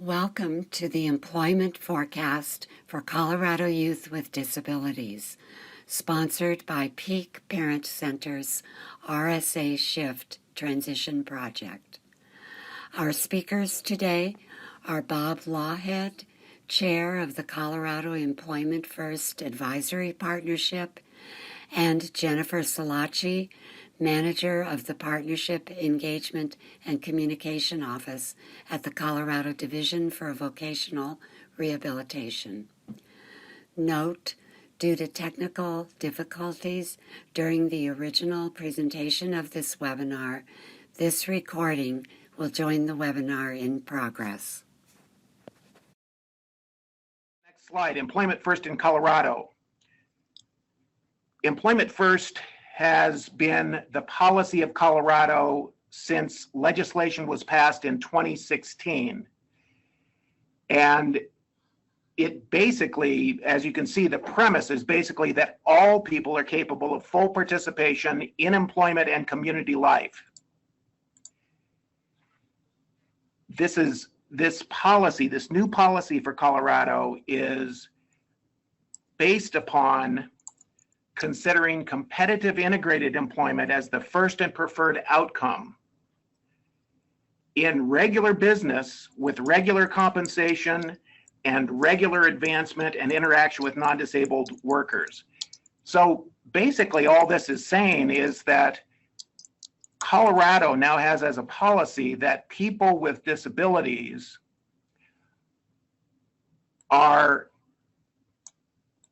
Welcome to the Employment Forecast for Colorado Youth with Disabilities, sponsored by Peak Parent Center's RSA Shift Transition Project. Our speakers today are Bob Lawhead, Chair of the Colorado Employment First Advisory Partnership, and Jennifer Salachi, Manager of the Partnership Engagement and Communication Office at the Colorado Division for Vocational Rehabilitation. Note, due to technical difficulties during the original presentation of this webinar, this recording will join the webinar in progress. Next slide, Employment First in Colorado. Employment First has been the policy of Colorado since legislation was passed in 2016. And it basically, as you can see, the premise is basically that all people are capable of full participation in employment and community life. This new policy for Colorado is based upon considering competitive integrated employment as the first and preferred outcome in regular business with regular compensation and regular advancement and interaction with non-disabled workers. So basically all this is saying is that Colorado now has as a policy that people with disabilities are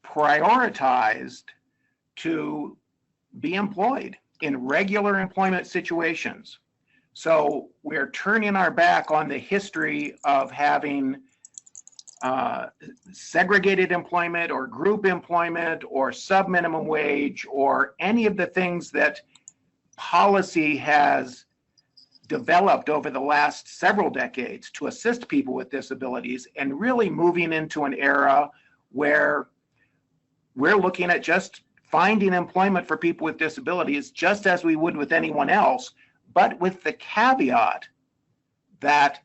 prioritized to be employed in regular employment situations. So we're turning our back on the history of having segregated employment or group employment or sub-minimum wage or any of the things that policy has developed over the last several decades to assist people with disabilities, and really moving into an era where we're looking at just finding employment for people with disabilities just as we would with anyone else, but with the caveat that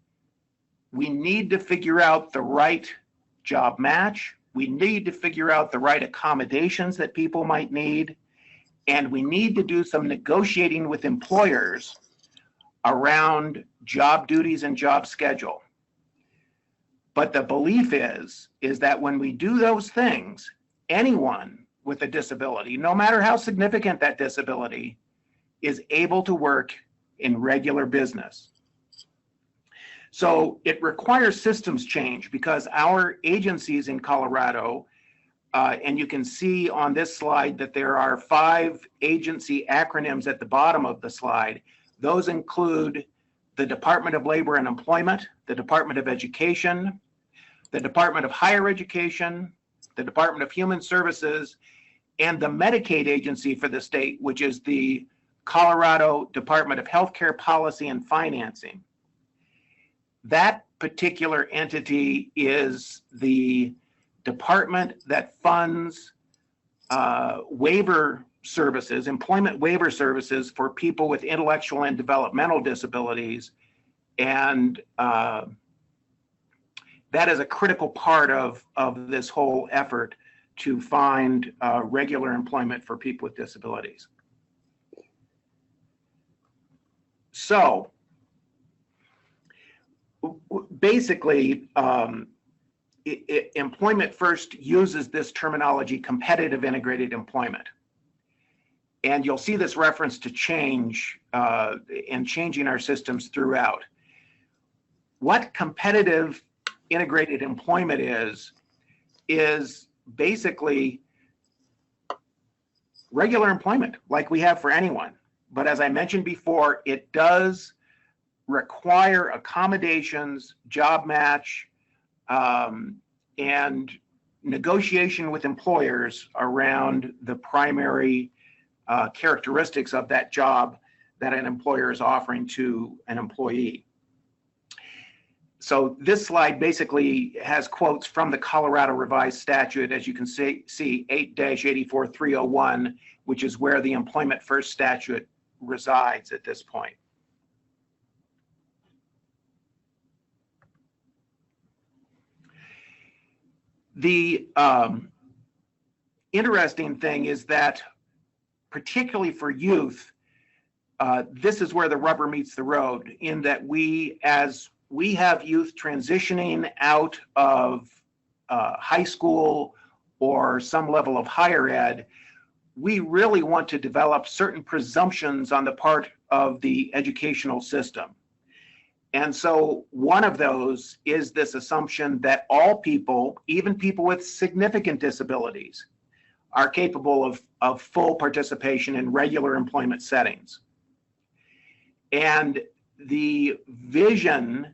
we need to figure out the right job match, we need to figure out the right accommodations that people might need, and we need to do some negotiating with employers around job duties and job schedule. But the belief is that when we do those things, anyone with a disability, no matter how significant that disability, is able to work in regular business. So it requires systems change because our agencies in Colorado, and you can see on this slide that there are 5 agency acronyms at the bottom of the slide. Those include the Department of Labor and Employment, the Department of Education, the Department of Higher Education, the Department of Human Services, and the Medicaid agency for the state, which is the Colorado Department of Healthcare Policy and Financing. That particular entity is the department that funds waiver services, employment waiver services for people with intellectual and developmental disabilities. And that is a critical part of this whole effort to find regular employment for people with disabilities. So basically, Employment First uses this terminology, competitive integrated employment. And you'll see this reference to change and changing our systems throughout. What competitive integrated employment is basically regular employment like we have for anyone. But as I mentioned before, it does require accommodations, job match, and negotiation with employers around the primary characteristics of that job that an employer is offering to an employee. So this slide basically has quotes from the Colorado Revised Statute, as you can see 8-84301, which is where the Employment First statute resides at this point. The interesting thing is that, particularly for youth, this is where the rubber meets the road, in that as we have youth transitioning out of high school or some level of higher ed, we really want to develop certain presumptions on the part of the educational system. And so one of those is this assumption that all people, even people with significant disabilities, are capable of full participation in regular employment settings. And the vision,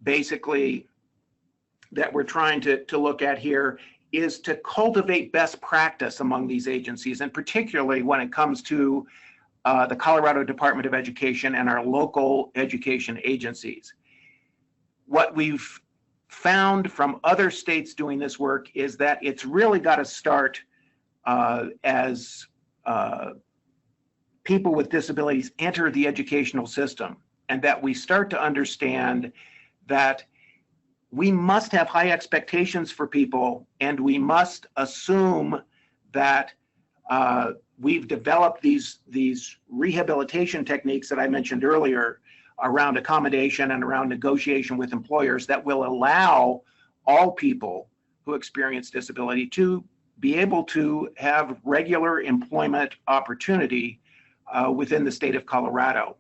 basically, that we're trying to look at here is to cultivate best practice among these agencies, and particularly when it comes to the Colorado Department of Education and our local education agencies. What we've found from other states doing this work is that it's really got to start as people with disabilities enter the educational system, and that we start to understand that we must have high expectations for people, and we must assume that we've developed these rehabilitation techniques that I mentioned earlier around accommodation and around negotiation with employers that will allow all people who experience disability to be able to have regular employment opportunity within the state of Colorado.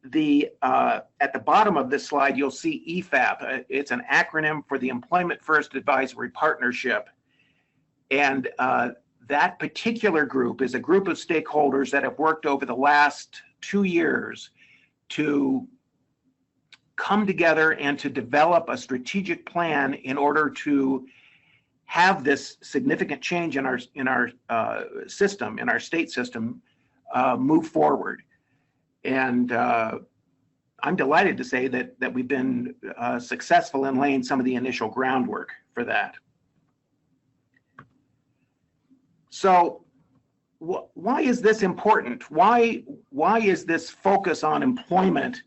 At the bottom of this slide, you'll see EFAP. It's an acronym for the Employment First Advisory Partnership. And that particular group is a group of stakeholders that have worked over the last 2 years to come together and to develop a strategic plan in order to have this significant change in our system, in our state system, move forward. And I'm delighted to say that we've been successful in laying some of the initial groundwork for that. So why is this important? Why is this focus on employment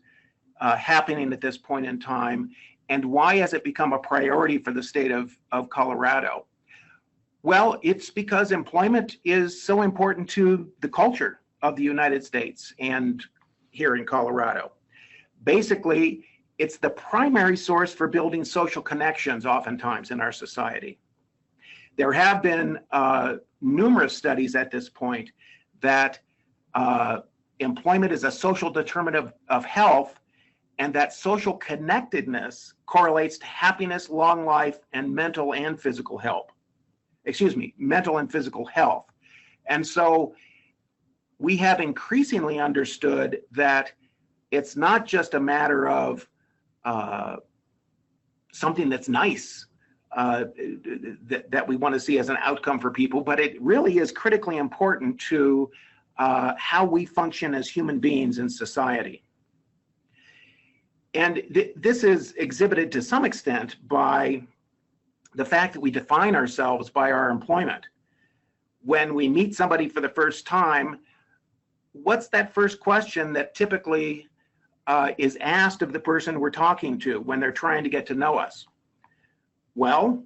happening at this point in time? And why has it become a priority for the state of Colorado? Well, it's because employment is so important to the culture of the United States and here in Colorado. Basically, it's the primary source for building social connections oftentimes in our society. There have been numerous studies at this point that employment is a social determinant of health, and that social connectedness correlates to happiness, long life, and mental and physical health. Mental and physical health. And so we have increasingly understood that it's not just a matter of something that's nice that we want to see as an outcome for people, but it really is critically important to how we function as human beings in society. And this is exhibited to some extent by the fact that we define ourselves by our employment. When we meet somebody for the first time, what's that first question that typically is asked of the person we're talking to when they're trying to get to know us? Well,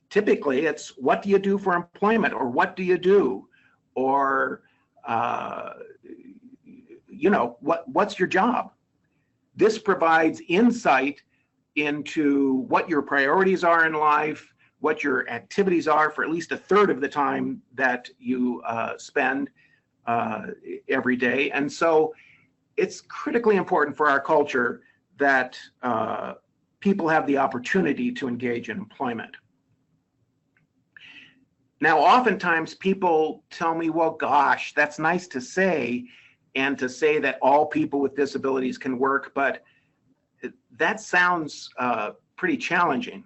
typically it's, what do you do for employment? Or what do you do? Or, what's your job? This provides insight into what your priorities are in life, what your activities are for at least a third of the time that you spend every day. And so it's critically important for our culture that people have the opportunity to engage in employment. Now, oftentimes people tell me, well, gosh, that's nice to say, and to say that all people with disabilities can work, but that sounds pretty challenging.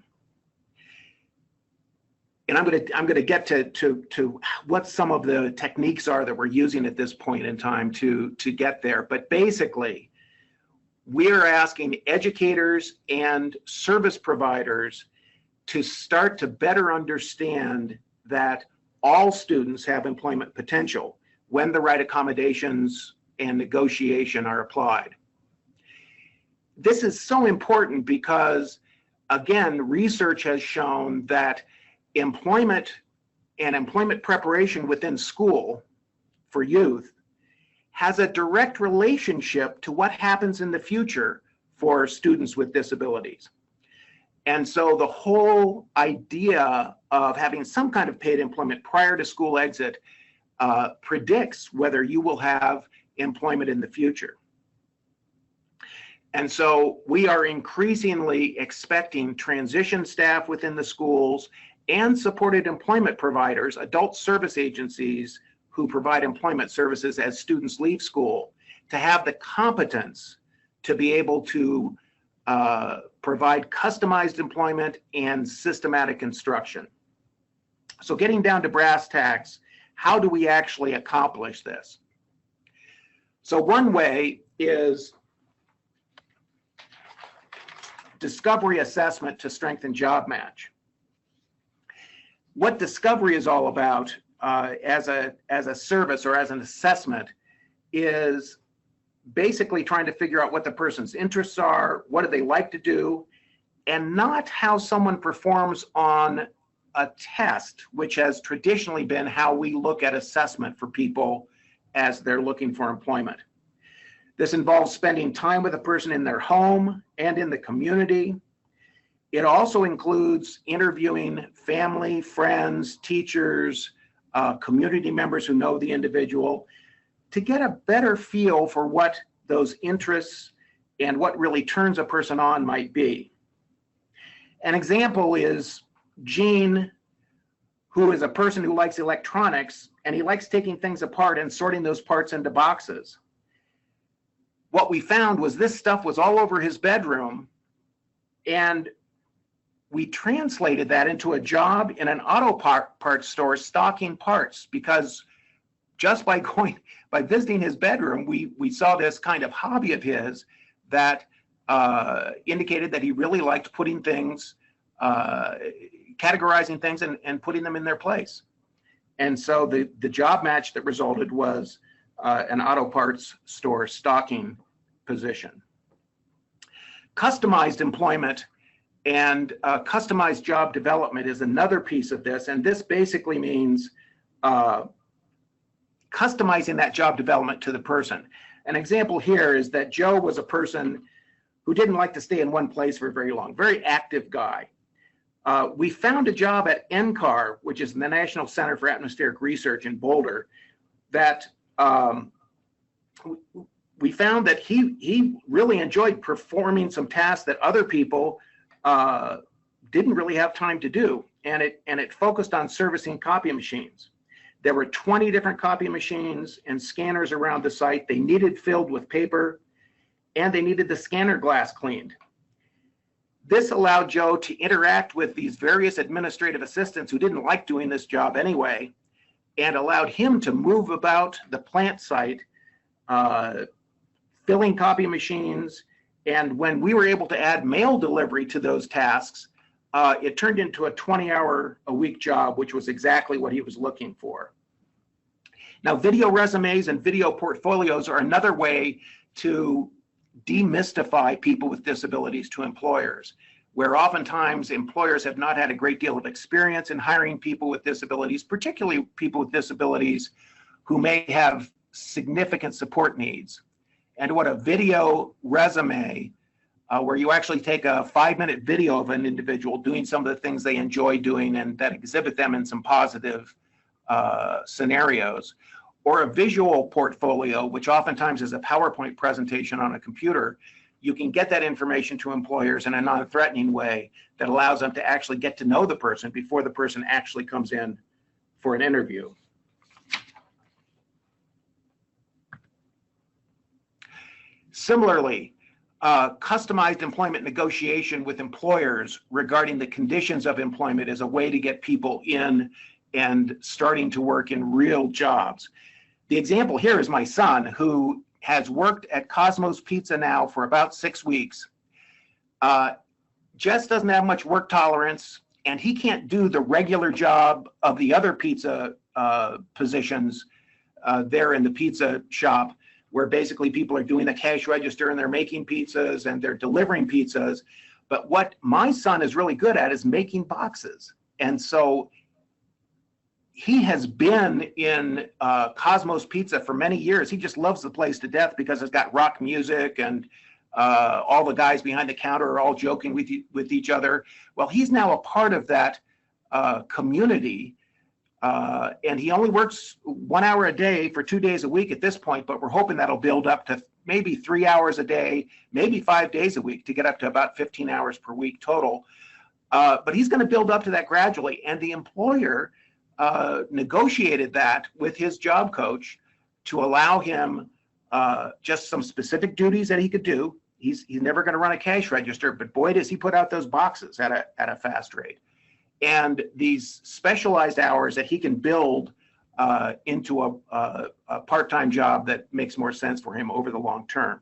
And I'm going to get to what some of the techniques are that we're using at this point in time to get there. But basically, we're asking educators and service providers to start to better understand that all students have employment potential when the right accommodations and negotiation are applied. This is so important because again, research has shown that employment and employment preparation within school for youth has a direct relationship to what happens in the future for students with disabilities. And so the whole idea of having some kind of paid employment prior to school exit predicts whether you will have employment in the future. And so we are increasingly expecting transition staff within the schools and supported employment providers, adult service agencies who provide employment services as students leave school, to have the competence to be able to provide customized employment and systematic instruction. So getting down to brass tacks, how do we actually accomplish this? So one way is discovery assessment to strengthen job match. What discovery is all about as a service or as an assessment is basically trying to figure out what the person's interests are, what do they like to do, and not how someone performs on a test, which has traditionally been how we look at assessment for people as they're looking for employment. This involves spending time with a person in their home and in the community. It also includes interviewing family, friends, teachers, community members who know the individual to get a better feel for what those interests and what really turns a person on might be. An example is Gene, who is a person who likes electronics, and he likes taking things apart and sorting those parts into boxes. What we found was this stuff was all over his bedroom, and we translated that into a job in an auto parts store stocking parts, because just by visiting his bedroom, we saw this kind of hobby of his that indicated that he really liked putting things, categorizing things and putting them in their place. And so the job match that resulted was an auto parts store stocking position. Customized employment and customized job development is another piece of this, and this basically means customizing that job development to the person. An example here is that Joe was a person who didn't like to stay in one place for very long, very active guy. We found a job at NCAR, which is the National Center for Atmospheric Research in Boulder, that we found that he really enjoyed performing some tasks that other people didn't really have time to do, and it focused on servicing copy machines. There were 20 different copy machines and scanners around the site. They needed filled with paper, and they needed the scanner glass cleaned. This allowed Joe to interact with these various administrative assistants who didn't like doing this job anyway, and allowed him to move about the plant site, filling copy machines. And when we were able to add mail delivery to those tasks, it turned into a 20-hour-a-week job, which was exactly what he was looking for. Now, video resumes and video portfolios are another way to demystify people with disabilities to employers, where oftentimes employers have not had a great deal of experience in hiring people with disabilities, particularly people with disabilities who may have significant support needs. And what a video resume, where you actually take a 5-minute video of an individual doing some of the things they enjoy doing and that exhibit them in some positive scenarios, or a visual portfolio, which oftentimes is a PowerPoint presentation on a computer. You can get that information to employers in a non-threatening way that allows them to actually get to know the person before the person actually comes in for an interview. Similarly, customized employment negotiation with employers regarding the conditions of employment is a way to get people in and starting to work in real jobs. The example here is my son, who has worked at Cosmos Pizza now for about 6 weeks. Just doesn't have much work tolerance, and he can't do the regular job of the other pizza positions there in the pizza shop, where basically people are doing the cash register and they're making pizzas and they're delivering pizzas. But what my son is really good at is making boxes. And so he has been in Cosmos Pizza for many years. He just loves the place to death because it's got rock music and all the guys behind the counter are all joking with each other. Well, he's now a part of that community. And he only works 1 hour a day for 2 days a week at this point, but we're hoping that'll build up to maybe 3 hours a day, maybe 5 days a week to get up to about 15 hours per week total. But he's going to build up to that gradually. And the employer negotiated that with his job coach to allow him just some specific duties that he could do. He's never going to run a cash register, but boy, does he put out those boxes at a fast rate. And these specialized hours that he can build into a part-time job that makes more sense for him over the long term.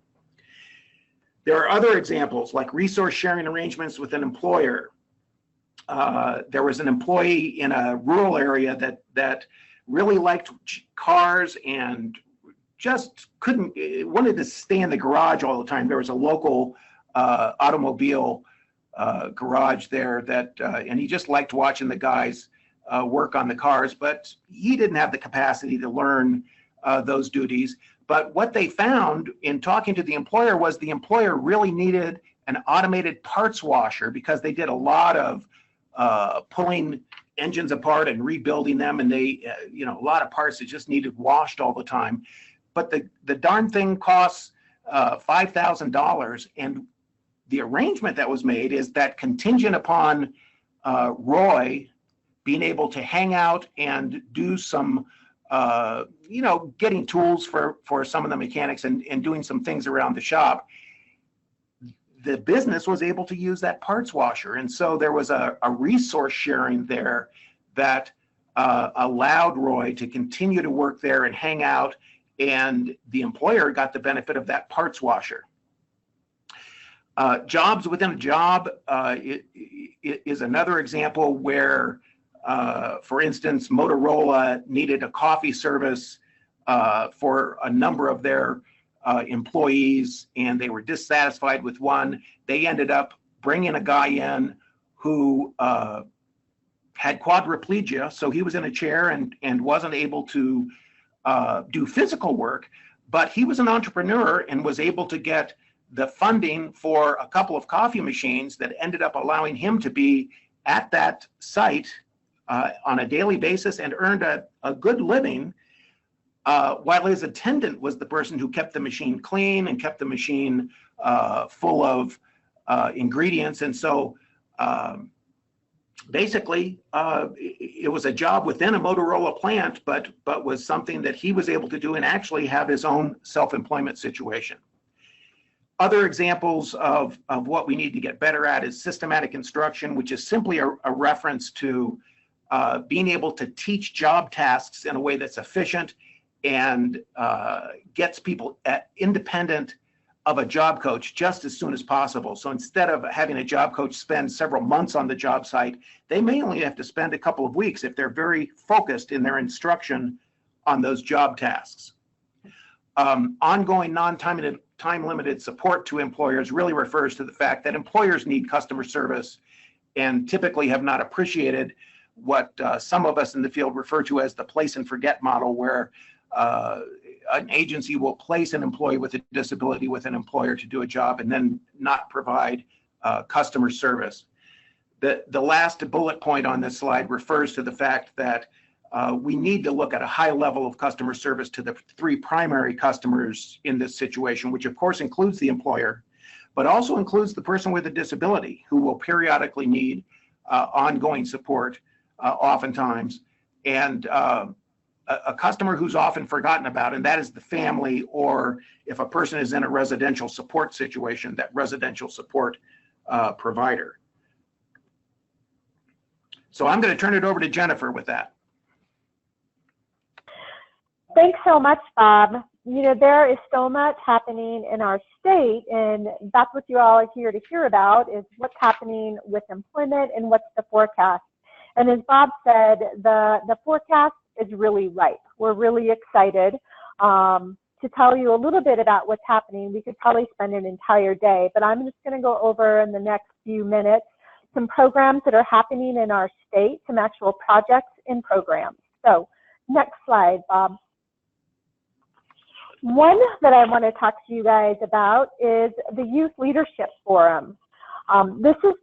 There are other examples like resource sharing arrangements with an employer. There was an employee in a rural area that really liked cars and just wanted to stay in the garage all the time. There was a local automobile garage there and he just liked watching the guys work on the cars, but he didn't have the capacity to learn those duties. But what they found in talking to the employer was the employer really needed an automated parts washer because they did a lot of pulling engines apart and rebuilding them, and they, a lot of parts that just needed washed all the time. But the darn thing costs $5,000, and the arrangement that was made is that contingent upon Roy being able to hang out and do some, getting tools for some of the mechanics and doing some things around the shop, the business was able to use that parts washer. And so there was a resource sharing there that allowed Roy to continue to work there and hang out, and the employer got the benefit of that parts washer. Jobs within a job is another example where, for instance, Motorola needed a coffee service for a number of their employees, and they were dissatisfied with one. They ended up bringing a guy in who had quadriplegia, so he was in a chair and wasn't able to do physical work, but he was an entrepreneur and was able to get the funding for a couple of coffee machines that ended up allowing him to be at that site on a daily basis and earned a good living, while his attendant was the person who kept the machine clean and kept the machine full of ingredients. And so basically, it was a job within a Motorola plant, but was something that he was able to do and actually have his own self-employment situation. Other examples of what we need to get better at is systematic instruction, which is simply a reference to being able to teach job tasks in a way that's efficient and gets people independent of a job coach just as soon as possible. So instead of having a job coach spend several months on the job site, they may only have to spend a couple of weeks if they're very focused in their instruction on those job tasks. Ongoing time-limited support to employers really refers to the fact that employers need customer service and typically have not appreciated what some of us in the field refer to as the place and forget model, where an agency will place an employee with a disability with an employer to do a job and then not provide customer service. The last bullet point on this slide refers to the fact that we need to look at a high level of customer service to the three primary customers in this situation, which of course includes the employer, but also includes the person with a disability who will periodically need ongoing support oftentimes, and a customer who's often forgotten about, and that is the family, or if a person is in a residential support situation, that residential support provider. So I'm going to turn it over to Jennifer with that. Thanks so much, Bob. There is so much happening in our state, and that's what you all are here to hear about, is what's happening with employment and what's the forecast. And as Bob said, the forecast is really ripe. We're really excited to to tell you a little bit about what's happening. We could probably spend an entire day, but I'm just going to go over in the next few minutes some programs that are happening in our state, some actual projects and programs. So next slide, Bob. One that I want to talk to you guys about is the Youth Leadership Forum.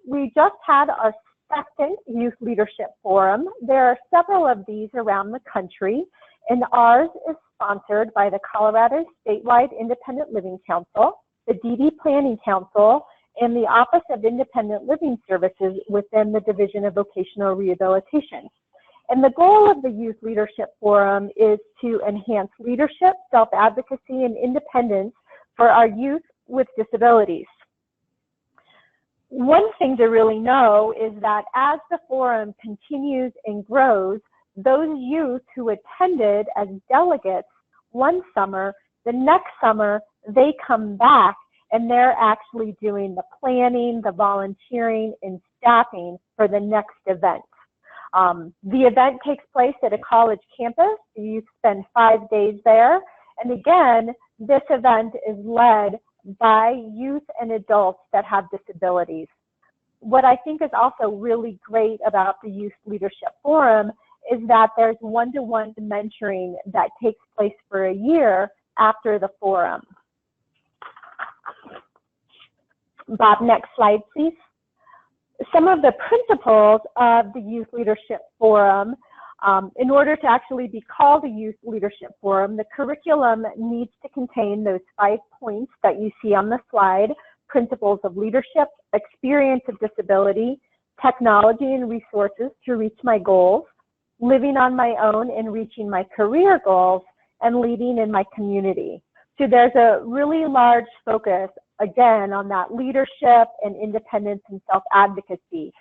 We just had our second Youth Leadership Forum. There are several of these around the country, and ours is sponsored by the Colorado Statewide Independent Living Council, the DD Planning Council, and the Office of Independent Living Services within the Division of Vocational Rehabilitation. And the goal of the Youth Leadership Forum is to enhance leadership, self-advocacy, and independence for our youth with disabilities. One thing to really know is that as the forum continues and grows, those youth who attended as delegates one summer, the next summer, they come back and they're actually doing the planning, the volunteering, and staffing for the next event. The event takes place at a college campus. You spend 5 days there. And again, this event is led by youth and adults that have disabilities. What I think is also really great about the Youth Leadership Forum is that there's one-to-one mentoring that takes place for a year after the forum. Bob, next slide, please. Some of the principles of the Youth Leadership Forum, in order to actually be called a Youth Leadership Forum, the curriculum needs to contain those 5 points that you see on the slide: principles of leadership, experience of disability, technology and resources to reach my goals, living on my own and reaching my career goals, and leading in my community. So there's a really large focus, again, on that leadership and independence and self-advocacy.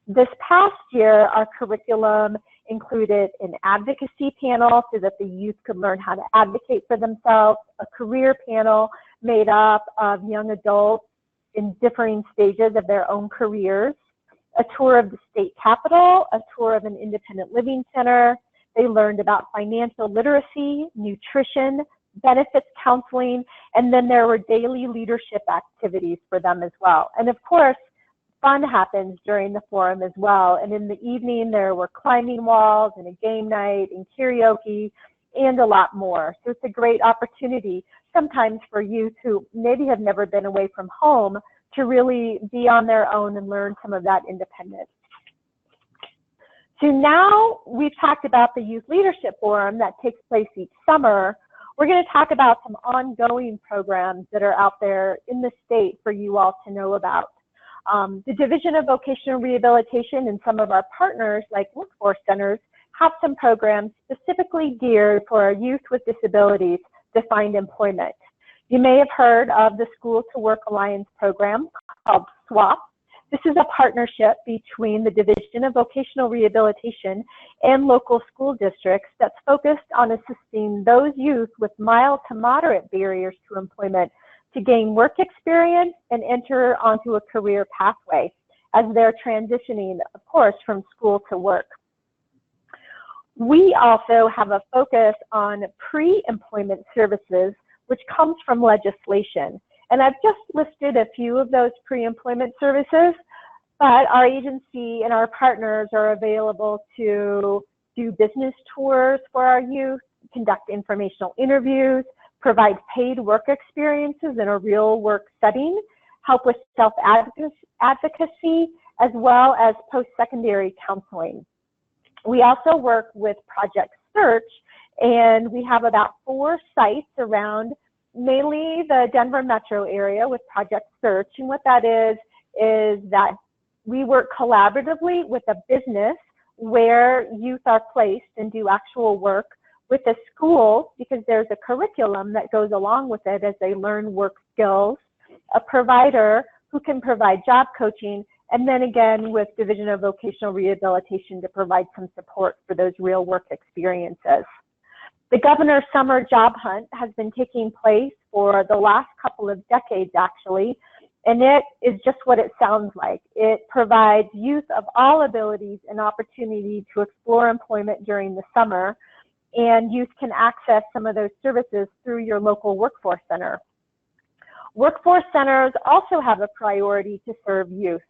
This past year, our curriculum included an advocacy panel so that the youth could learn how to advocate for themselves, a career panel made up of young adults in differing stages of their own careers, a tour of the state capitol, a tour of an independent living center. They learned about financial literacy, nutrition, benefits counseling, and then there were daily leadership activities for them as well. And of course, fun happens during the forum as well. And in the evening, there were climbing walls and a game night and karaoke and a lot more. So it's a great opportunity sometimes for youth who maybe have never been away from home to really be on their own and learn some of that independence. So now we've talked about the Youth Leadership Forum that takes place each summer. We're going to talk about some ongoing programs that are out there in the state for you all to know about. The Division of Vocational Rehabilitation and some of our partners like workforce centers have some programs specifically geared for our youth with disabilities to find employment. You may have heard of the School to Work Alliance program called SWAP. This is a partnership between the Division of Vocational Rehabilitation and local school districts that's focused on assisting those youth with mild to moderate barriers to employment to gain work experience and enter onto a career pathway as they're transitioning, of course, from school to work. We also have a focus on pre-employment services, which comes from legislation. And I've just listed a few of those pre-employment services, but our agency and our partners are available to do business tours for our youth, conduct informational interviews, provide paid work experiences in a real work setting, help with self-advocacy, as well as post-secondary counseling. We also work with Project Search, and we have about 4 sites around mainly the Denver metro area with Project Search. And what that is that we work collaboratively with a business where youth are placed and do actual work, with a school because there's a curriculum that goes along with it as they learn work skills, a provider who can provide job coaching, and then again with Division of Vocational Rehabilitation to provide some support for those real work experiences. The Governor's Summer Job Hunt has been taking place for the last couple of decades, actually, and it is just what it sounds like. It provides youth of all abilities an opportunity to explore employment during the summer. and youth can access some of those services through your local workforce center. Workforce centers also have a priority to serve youth,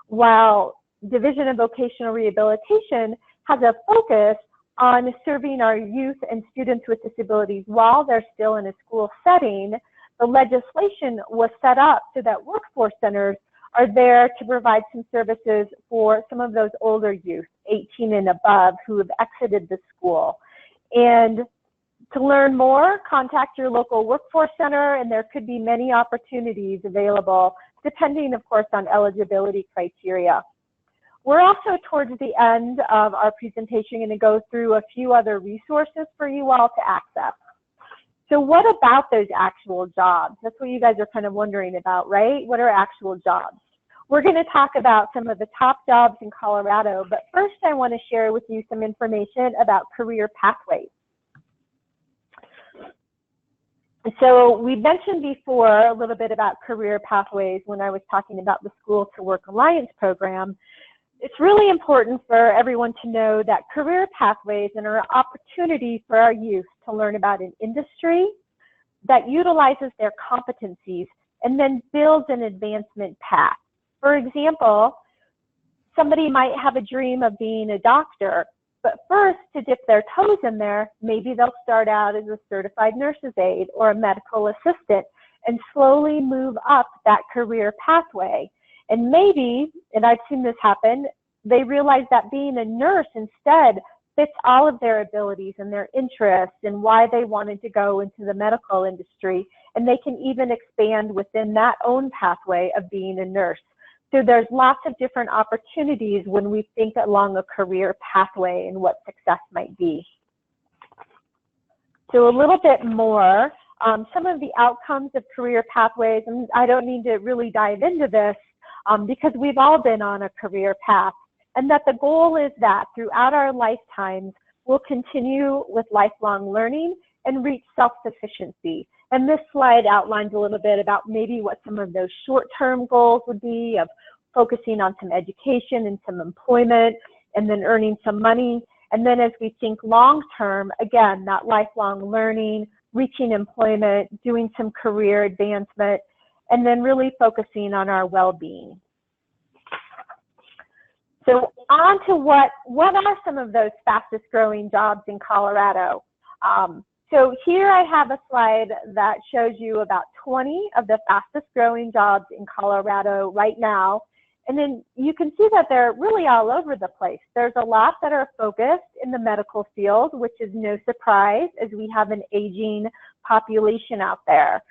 while Division of Vocational Rehabilitation has a focus on serving our youth and students with disabilities while they're still in a school setting. The legislation was set up so that workforce centers are there to provide some services for some of those older youth, 18 and above, who have exited the school. And to learn more, contact your local workforce center, and there could be many opportunities available, depending, of course, on eligibility criteria. We're also towards the end of our presentation going to go through a few other resources for you all to access. So what about those actual jobs? That's what you guys are kind of wondering about, right? What are actual jobs? We're going to talk about some of the top jobs in Colorado, but first I want to share with you some information about career pathways. So we mentioned before a little bit about career pathways when I was talking about the School to Work Alliance program. It's really important for everyone to know that career pathways are an opportunity for our youth to learn about an industry that utilizes their competencies and then builds an advancement path. For example, somebody might have a dream of being a doctor, but first, to dip their toes in there, maybe they'll start out as a certified nurse's aide or a medical assistant and slowly move up that career pathway. And maybe, and I've seen this happen, they realize that being a nurse instead fits all of their abilities and their interests and why they wanted to go into the medical industry. And they can even expand within that own pathway of being a nurse. So there's lots of different opportunities when we think along a career pathway and what success might be. So a little bit more, some of the outcomes of career pathways, and I don't need to really dive into this because we've all been on a career path, and that the goal is that throughout our lifetimes, we'll continue with lifelong learning and reach self-sufficiency. And this slide outlines a little bit about maybe what some of those short-term goals would be of focusing on some education and some employment and then earning some money. And then as we think long-term, again, that lifelong learning, reaching employment, doing some career advancement, and then really focusing on our well-being. So on to what are some of those fastest growing jobs in Colorado? So here I have a slide that shows you about 20 of the fastest growing jobs in Colorado right now. And then you can see that they're really all over the place. There's a lot that are focused in the medical field, which is no surprise as we have an aging population out there.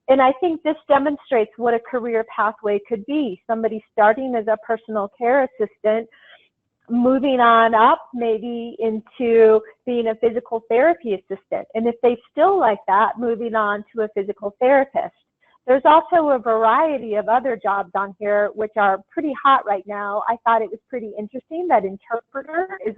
And I think this demonstrates what a career pathway could be. Somebody starting as a personal care assistant, moving on up maybe into being a physical therapy assistant. And if they still like that, moving on to a physical therapist. There's also a variety of other jobs on here which are pretty hot right now. I thought it was pretty interesting that interpreter is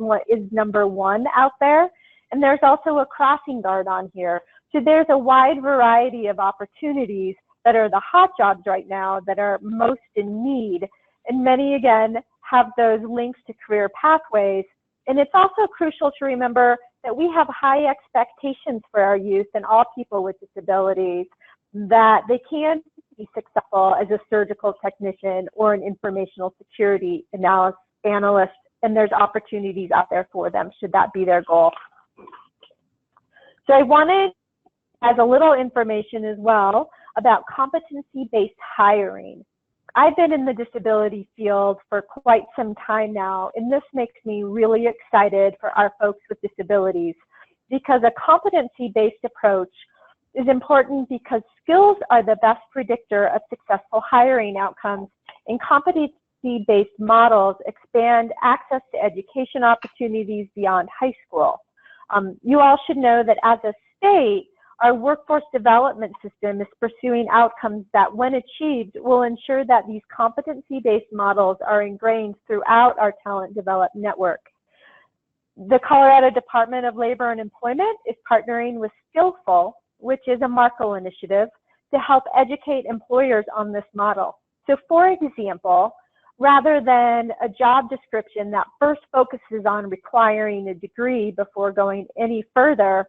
number one out there. And there's also a crossing guard on here. So there's a wide variety of opportunities that are the hot jobs right now that are most in need. And many, again, have those links to career pathways. And it's also crucial to remember that we have high expectations for our youth and all people with disabilities, that they can be successful as a surgical technician or an informational security analyst, and there's opportunities out there for them should that be their goal. So I wanted, as a little information as well, about competency-based hiring. I've been in the disability field for quite some time now, and this makes me really excited for our folks with disabilities, because a competency-based approach is important because skills are the best predictor of successful hiring outcomes, and competency-based models expand access to education opportunities beyond high school. You all should know that as a state, our workforce development system is pursuing outcomes that, when achieved, will ensure that these competency-based models are ingrained throughout our talent development network. The Colorado Department of Labor and Employment is partnering with Skillful, which is a Marco initiative, to help educate employers on this model. So for example, rather than a job description that first focuses on requiring a degree before going any further.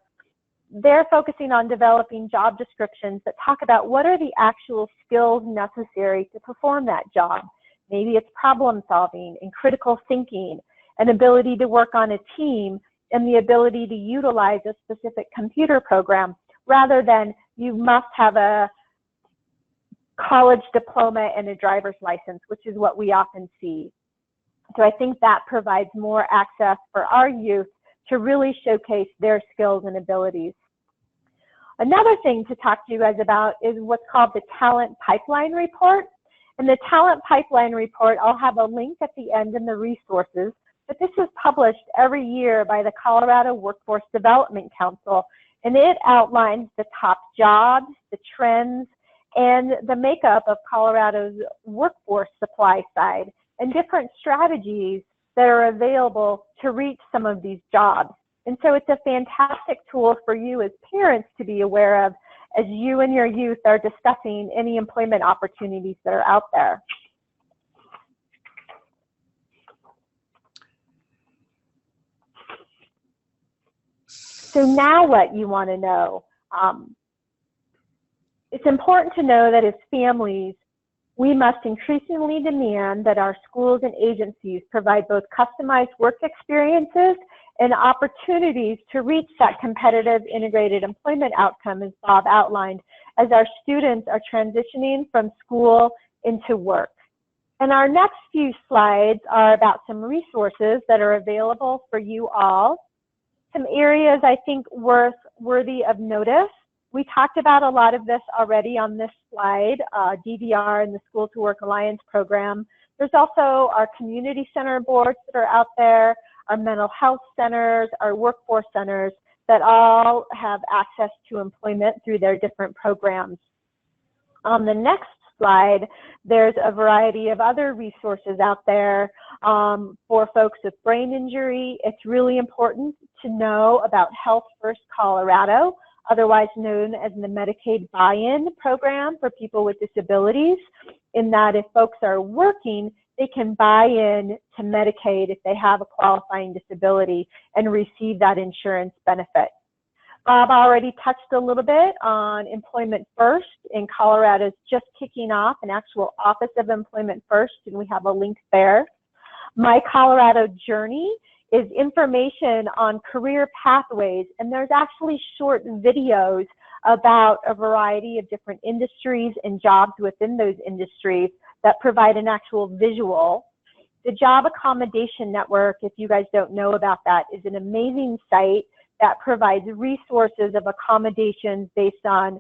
They're focusing on developing job descriptions that talk about what are the actual skills necessary to perform that job. Maybe it's problem solving and critical thinking, an ability to work on a team, and the ability to utilize a specific computer program, rather than you must have a college diploma and a driver's license, which is what we often see. So I think that provides more access for our youth to really showcase their skills and abilities. Another thing to talk to you guys about is what's called the Talent Pipeline Report. And the Talent Pipeline Report, I'll have a link at the end in the resources, but this is published every year by the Colorado Workforce Development Council, and it outlines the top jobs, the trends, and the makeup of Colorado's workforce supply side, and different strategies that are available to reach some of these jobs. And so it's a fantastic tool for you as parents to be aware of as you and your youth are discussing any employment opportunities that are out there. So now what you want to know. It's important to know that as families, we must increasingly demand that our schools and agencies provide both customized work experiences and opportunities to reach that competitive integrated employment outcome, as Bob outlined, as our students are transitioning from school into work. And our next few slides are about some resources that are available for you all. Some areas I think worthy of notice. We talked about a lot of this already on this slide, DDR and the School to Work Alliance program. There's also our community center boards that are out there, our mental health centers, our workforce centers that all have access to employment through their different programs. On the next slide, there's a variety of other resources out there for folks with brain injury. It's really important to know about Healthfirst Colorado, otherwise known as the Medicaid buy-in program for people with disabilities, in that if folks are working, they can buy in to Medicaid if they have a qualifying disability and receive that insurance benefit. Bob already touched a little bit on Employment First, and Colorado's just kicking off an actual Office of Employment First, and we have a link there. My Colorado Journey is information on career pathways, and there's actually short videos about a variety of different industries and jobs within those industries that provide an actual visual. The Job Accommodation Network, if you guys don't know about that, is an amazing site that provides resources of accommodations based on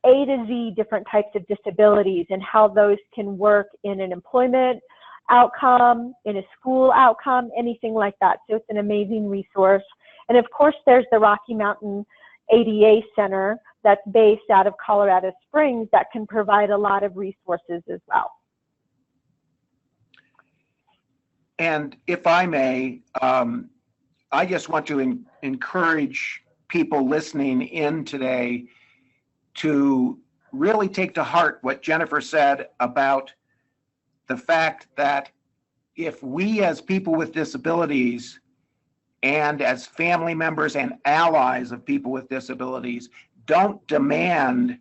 A to Z different types of disabilities and how those can work in an employment outcome, in a school outcome, anything like that. So it's an amazing resource. And of course, there's the Rocky Mountain ADA Center that's based out of Colorado Springs that can provide a lot of resources as well. And if I may, I just want to encourage people listening in today to really take to heart what Jennifer said about the fact that if we as people with disabilities and as family members and allies of people with disabilities don't demand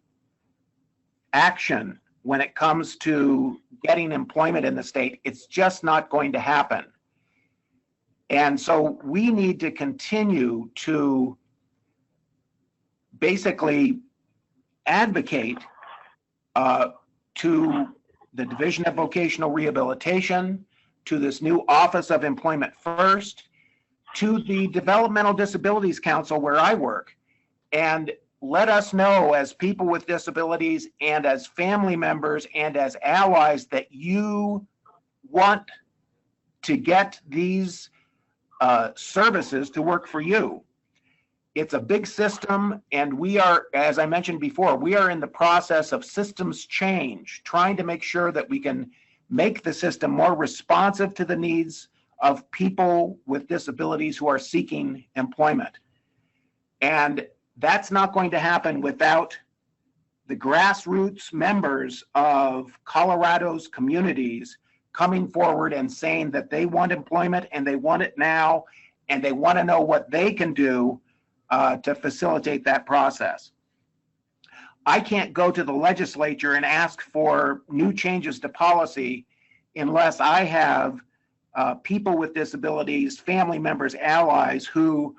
action when it comes to getting employment in the state, it's just not going to happen. And so we need to continue to basically advocate to the Division of Vocational Rehabilitation, to this new Office of Employment First, to the Developmental Disabilities Council where I work, and let us know as people with disabilities and as family members and as allies that you want to get these services to work for you. It's a big system, and we are, as I mentioned before, we are in the process of systems change, trying to make sure that we can make the system more responsive to the needs of people with disabilities who are seeking employment. And that's not going to happen without the grassroots members of Colorado's communities coming forward and saying that they want employment and they want it now, and they want to know what they can do to facilitate that process. I can't go to the legislature and ask for new changes to policy unless I have people with disabilities, family members, allies who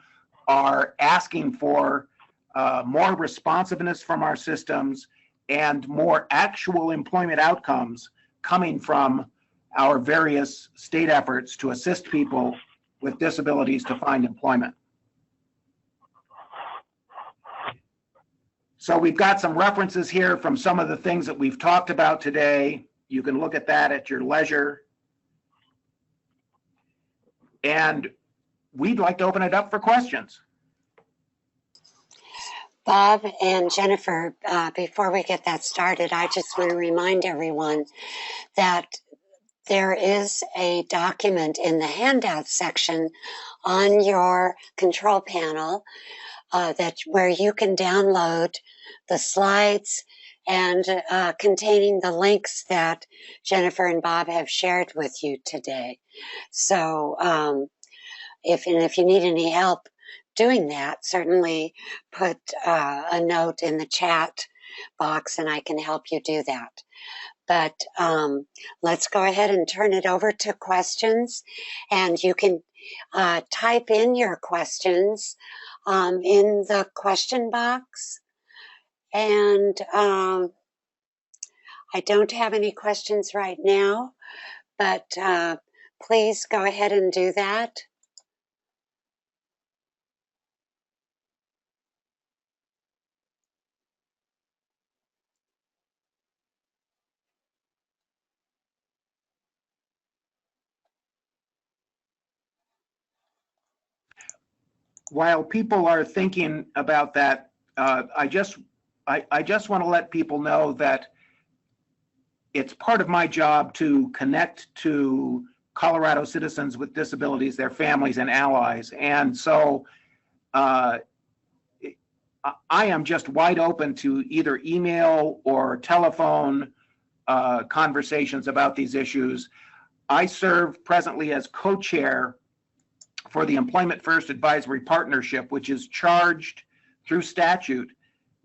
are asking for more responsiveness from our systems and more actual employment outcomes coming from our various state efforts to assist people with disabilities to find employment. So we've got some references here from some of the things that we've talked about today. You can look at that at your leisure. And we'd like to open it up for questions. Bob and Jennifer, before we get that started, I just want to remind everyone that there is a document in the handout section on your control panel where you can download the slides and containing the links that Jennifer and Bob have shared with you today. So if you need any help doing that, certainly put a note in the chat box and I can help you do that. But let's go ahead and turn it over to questions, and you can type in your questions in the question box. And I don't have any questions right now, but please go ahead and do that. While people are thinking about that, I just want to let people know that it's part of my job to connect to Colorado citizens with disabilities, their families and allies. And so I am just wide open to either email or telephone conversations about these issues. I serve presently as co-chair for the Employment First Advisory Partnership, which is charged through statute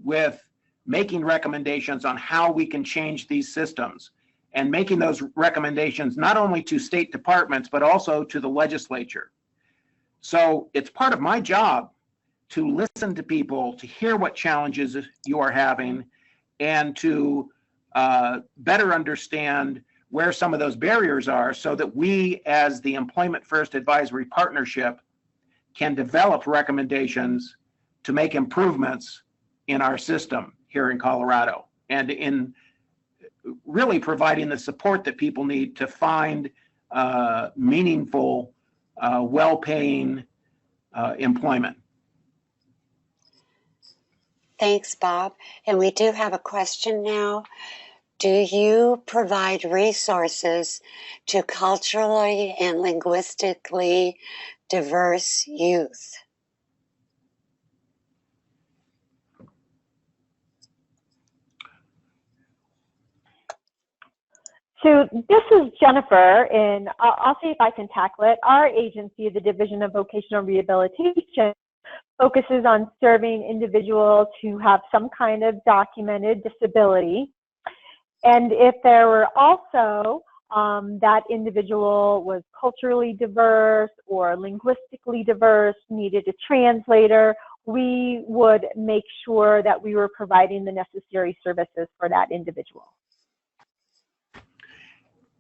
with making recommendations on how we can change these systems, and making those recommendations not only to state departments, but also to the legislature. So it's part of my job to listen to people, to hear what challenges you are having, and to better understand where some of those barriers are, so that we, as the Employment First Advisory Partnership, can develop recommendations to make improvements in our system here in Colorado, and in really providing the support that people need to find meaningful, well-paying employment. Thanks, Bob. And we do have a question now. Do you provide resources to culturally and linguistically diverse youth? So this is Jennifer, and I'll see if I can tackle it. Our agency, the Division of Vocational Rehabilitation, focuses on serving individuals who have some kind of documented disability. And if there were also that individual was culturally diverse or linguistically diverse, needed a translator, we would make sure that we were providing the necessary services for that individual.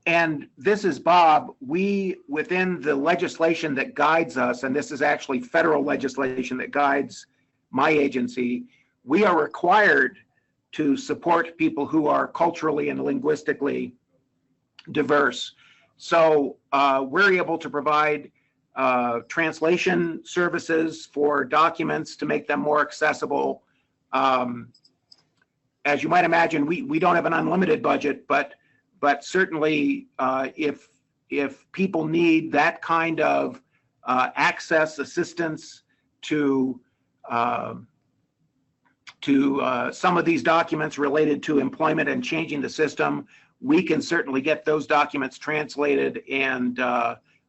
And this is Bob. We, within the legislation that guides us, and this is actually federal legislation that guides my agency, we are required to support people who are culturally and linguistically diverse. So we're able to provide translation services for documents to make them more accessible. As you might imagine, we don't have an unlimited budget, but certainly if people need that kind of access, assistance to some of these documents related to employment and changing the system, we can certainly get those documents translated and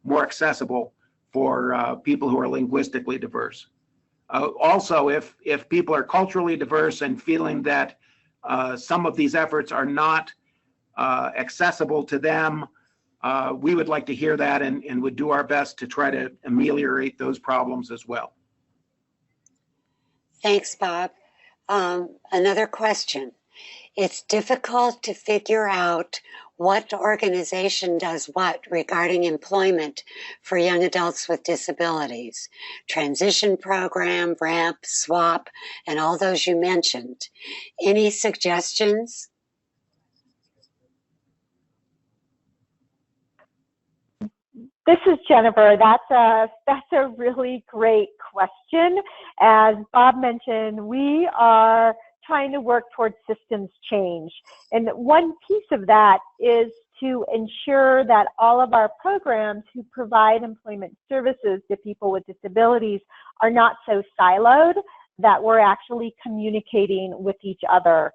more accessible for people who are linguistically diverse. Also, if people are culturally diverse and feeling that some of these efforts are not accessible to them, we would like to hear that and would do our best to try to ameliorate those problems as well. Thanks, Bob. Another question. It's difficult to figure out what organization does what regarding employment for young adults with disabilities. Transition program, RAMP, SWAP, and all those you mentioned. Any suggestions? This is Jennifer. That's a really great question. As Bob mentioned, we are trying to work towards systems change. And one piece of that is to ensure that all of our programs who provide employment services to people with disabilities are not so siloed that we're actually communicating with each other.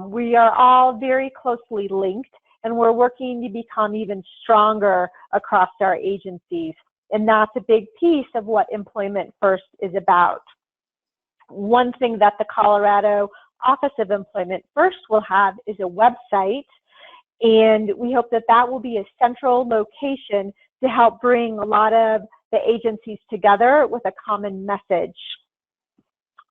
We are all very closely linked, and we're working to become even stronger across our agencies. And that's a big piece of what Employment First is about. One thing that the Colorado Office of Employment First will have is a website, and we hope that that will be a central location to help bring a lot of the agencies together with a common message.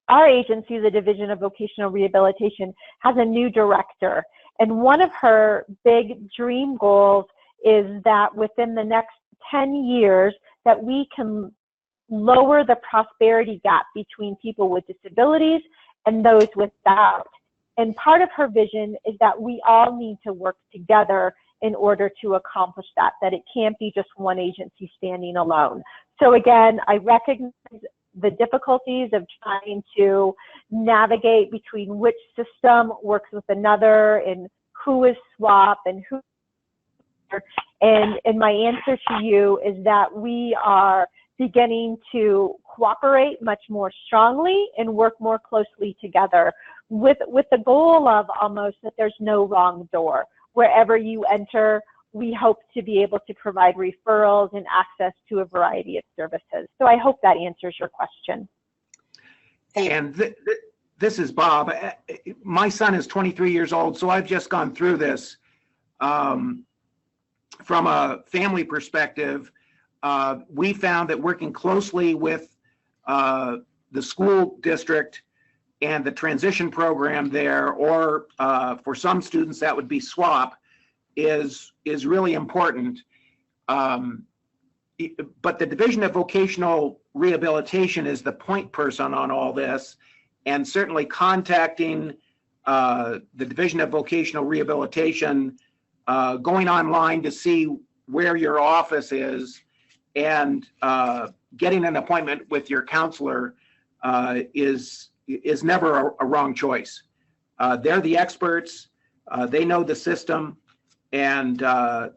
Our agency, the Division of Vocational Rehabilitation, has a new director, and one of her big dream goals is that within the next 10 years that we can lower the prosperity gap between people with disabilities and those without. And part of her vision is that we all need to work together in order to accomplish that it can't be just one agency standing alone. So again, I recognize the difficulties of trying to navigate between which system works with another and who is SWAP and who. And my answer to you is that we are beginning to cooperate much more strongly and work more closely together with the goal of almost that there's no wrong door. Wherever you enter, we hope to be able to provide referrals and access to a variety of services. So I hope that answers your question. And this is Bob. My son is 23 years old, so I've just gone through this. From a family perspective, we found that working closely with the school district and the transition program there, or for some students that would be SWAP, is really important. But the Division of Vocational Rehabilitation is the point person on all this, and certainly contacting the Division of Vocational Rehabilitation, going online to see where your office is, and getting an appointment with your counselor is never a wrong choice. They're the experts, they know the system, and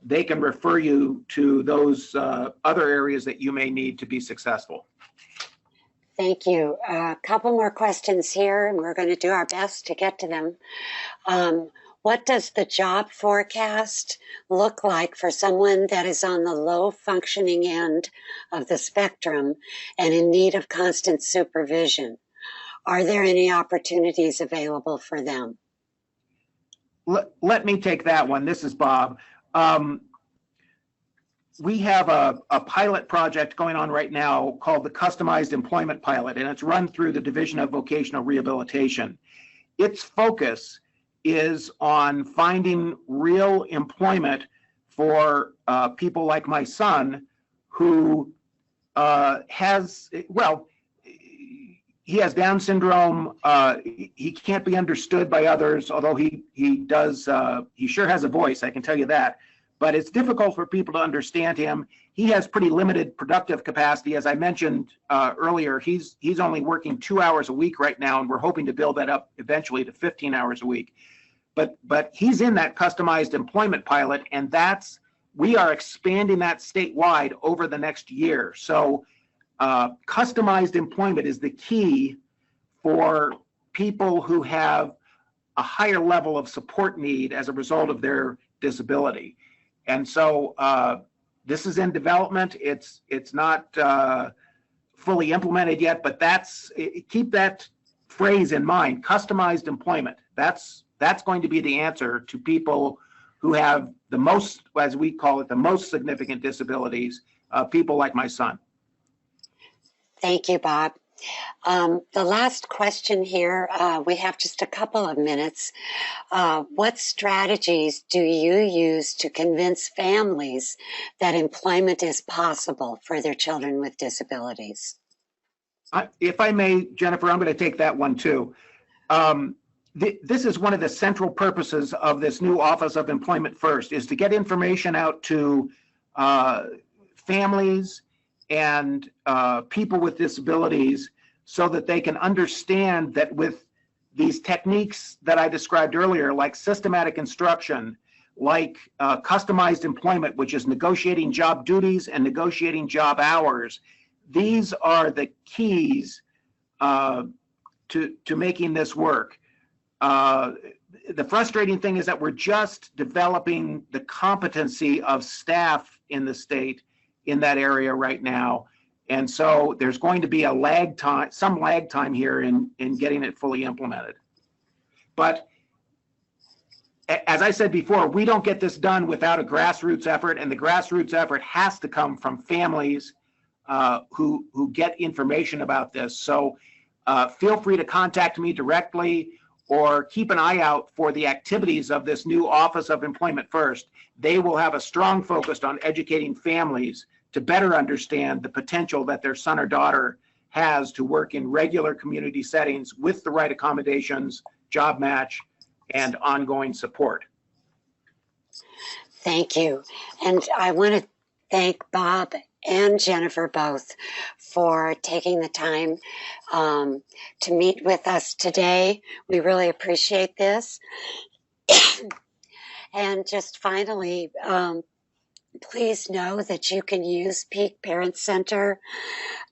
they can refer you to those other areas that you may need to be successful. Thank you. A couple more questions here, and we're going to do our best to get to them. What does the job forecast look like for someone that is on the low functioning end of the spectrum and in need of constant supervision? Are there any opportunities available for them? Let me take that one. This is Bob. We have a pilot project going on right now called the Customized Employment Pilot, and it's run through the Division of Vocational Rehabilitation. Its focus is on finding real employment for people like my son, who he has Down syndrome. He can't be understood by others, although he sure has a voice, I can tell you that. But it's difficult for people to understand him. He has pretty limited productive capacity. As I mentioned earlier, he's only working 2 hours a week right now, and we're hoping to build that up eventually to 15 hours a week. But he's in that customized employment pilot, and we are expanding that statewide over the next year. So customized employment is the key for people who have a higher level of support need as a result of their disability. And so this is in development. It's not fully implemented yet, but keep that phrase in mind, customized employment. That's going to be the answer to people who have the most, as we call it, the most significant disabilities, people like my son. Thank you, Bob. The last question here, we have just a couple of minutes. What strategies do you use to convince families that employment is possible for their children with disabilities? If I may, Jennifer, I'm going to take that one too. This is one of the central purposes of this new Office of Employment First, is to get information out to families and people with disabilities so that they can understand that with these techniques that I described earlier, like systematic instruction, like customized employment, which is negotiating job duties and negotiating job hours, these are the keys to making this work. The frustrating thing is that we're just developing the competency of staff in the state in that area right now. And so there's going to be a lag time, some lag time here in getting it fully implemented. But as I said before, we don't get this done without a grassroots effort, and the grassroots effort has to come from families who get information about this. So feel free to contact me directly or keep an eye out for the activities of this new Office of Employment First. They will have a strong focus on educating families to better understand the potential that their son or daughter has to work in regular community settings with the right accommodations, job match, and ongoing support. Thank you. And I want to thank Bob and Jennifer both for taking the time to meet with us today. We really appreciate this. And just finally, please know that you can use Peak Parent Center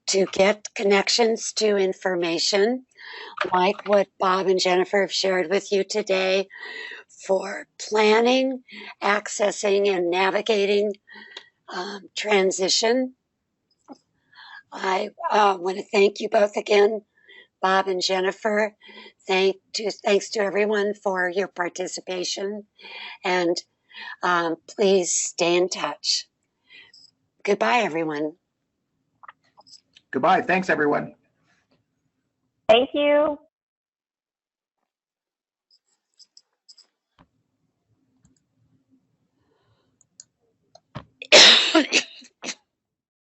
to get connections to information like what Bob and Jennifer have shared with you today for planning, accessing, and navigating transition. I want to thank you both again, Bob and Jennifer. Thanks to everyone for your participation, and please stay in touch. Goodbye, everyone. Goodbye. Thanks, everyone. Thank you.